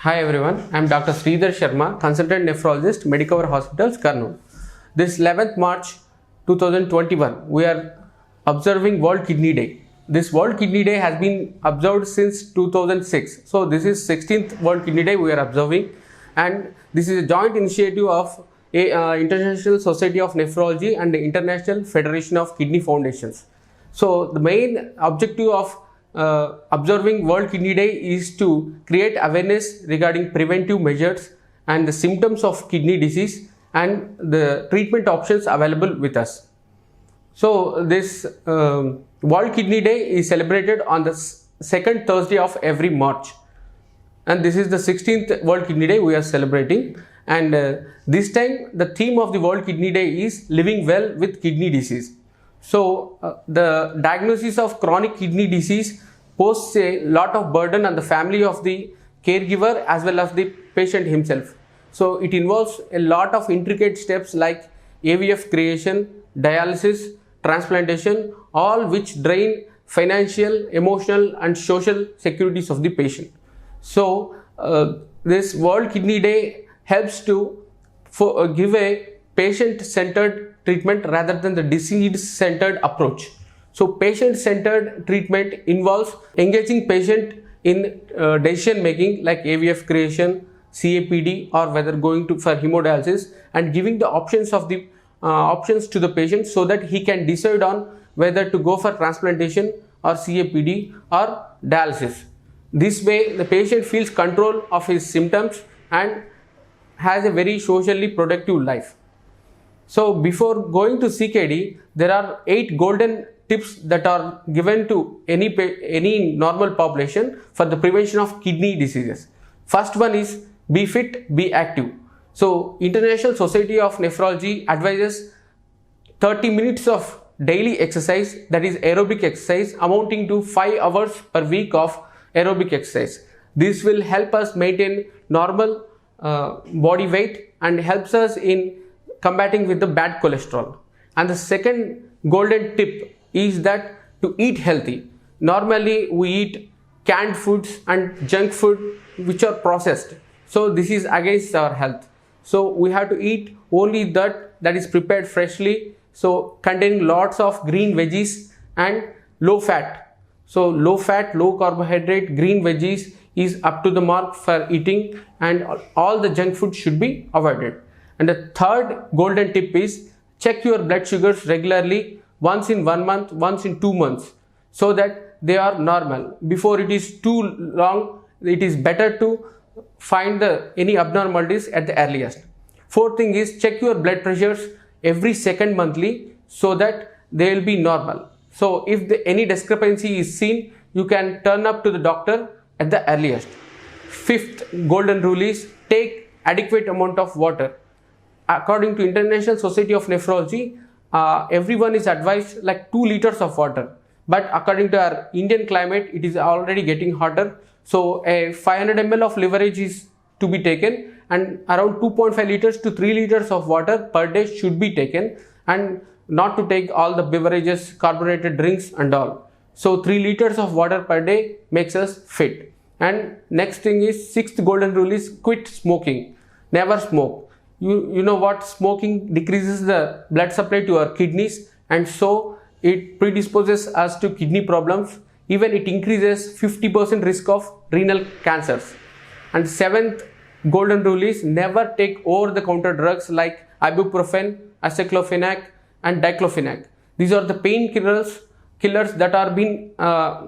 Hi everyone, I am Dr. Sridhar Sharma, Consultant Nephrologist, Medicover Hospitals, Kurnool. This 11th March 2021, we are observing World Kidney Day. This World Kidney Day has been observed since 2006. So this is 16th World Kidney Day we are observing, and this is a joint initiative of International Society of Nephrology and the International Federation of Kidney Foundations. So the main objective of observing World Kidney Day is to create awareness regarding preventive measures and the symptoms of kidney disease and the treatment options available with us. So this World Kidney Day is celebrated on the second Thursday of every March, and this is the 16th World Kidney Day we are celebrating. And this time the theme of the World Kidney Day is living well with kidney disease. So the diagnosis of chronic kidney disease poses a lot of burden on the family of the caregiver as well as the patient himself. So it involves a lot of intricate steps like AVF creation, dialysis, transplantation, all which drain financial, emotional and social securities of the patient. So this World Kidney Day helps to give a patient-centered treatment rather than the disease-centered approach. So patient-centered treatment involves engaging patient in decision making like AVF creation, CAPD, or whether going for hemodialysis, and giving the options of the options to the patient so that he can decide on whether to go for transplantation or CAPD or dialysis. This way the patient feels control of his symptoms and has a very socially productive life. So before going to CKD, there are 8 golden tips that are given to any normal population for the prevention of kidney diseases. First one is be fit, be active. So International Society of Nephrology advises 30 minutes of daily exercise, that is aerobic exercise, amounting to 5 hours per week of aerobic exercise. This will help us maintain normal body weight and helps us in combating with the bad cholesterol. And the second golden tip is that to eat healthy. Normally we eat canned foods and junk food which are processed. So this is against our health. So we have to eat only that is prepared freshly, so containing lots of green veggies and low fat. So low fat, low carbohydrate, green veggies is up to the mark for eating, and all the junk food should be avoided. And the third golden tip is check your blood sugars regularly, once in 1 month, once in 2 months, so that they are normal. Before it is too long, it is better to find any abnormalities at the earliest. Fourth thing is check your blood pressures every second monthly so that they will be normal. So if any discrepancy is seen, you can turn up to the doctor at the earliest. Fifth golden rule is take adequate amount of water. According to International Society of Nephrology, everyone is advised like 2 liters of water. But according to our Indian climate, it is already getting hotter. So a 500 ml of leverage is to be taken, and around 2.5 liters to 3 liters of water per day should be taken, and not to take all the beverages, carbonated drinks and all. So 3 liters of water per day makes us fit. And next thing is 6th golden rule is quit smoking. Never smoke. You know what, smoking decreases the blood supply to our kidneys, and so it predisposes us to kidney problems. Even it increases 50% risk of renal cancers. And 7th golden rule is never take over-the-counter drugs like ibuprofen, aceclofenac and diclofenac. These are the painkillers that are being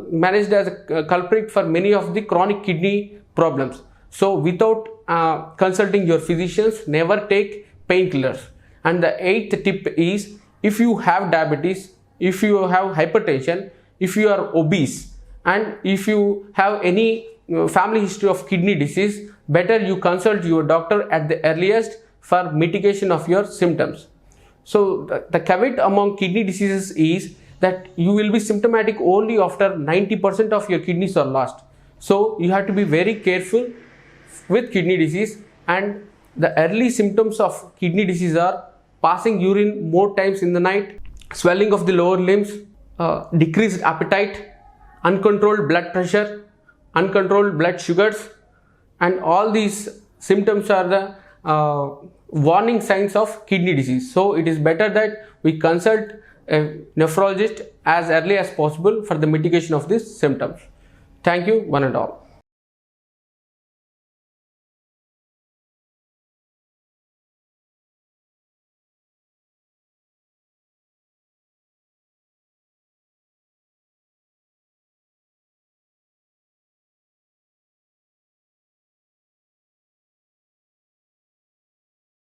managed as a culprit for many of the chronic kidney problems. So without consulting your physicians, never take painkillers. And the 8th tip is if you have diabetes, if you have hypertension, if you are obese, and if you have any family history of kidney disease, better you consult your doctor at the earliest for mitigation of your symptoms. So the caveat among kidney diseases is that you will be symptomatic only after 90% of your kidneys are lost. So you have to be very careful with kidney disease, and the early symptoms of kidney disease are passing urine more times in the night, swelling of the lower limbs, decreased appetite, uncontrolled blood pressure, uncontrolled blood sugars, and all these symptoms are the warning signs of kidney disease. So it is better that we consult a nephrologist as early as possible for the mitigation of these symptoms. Thank you, one and all.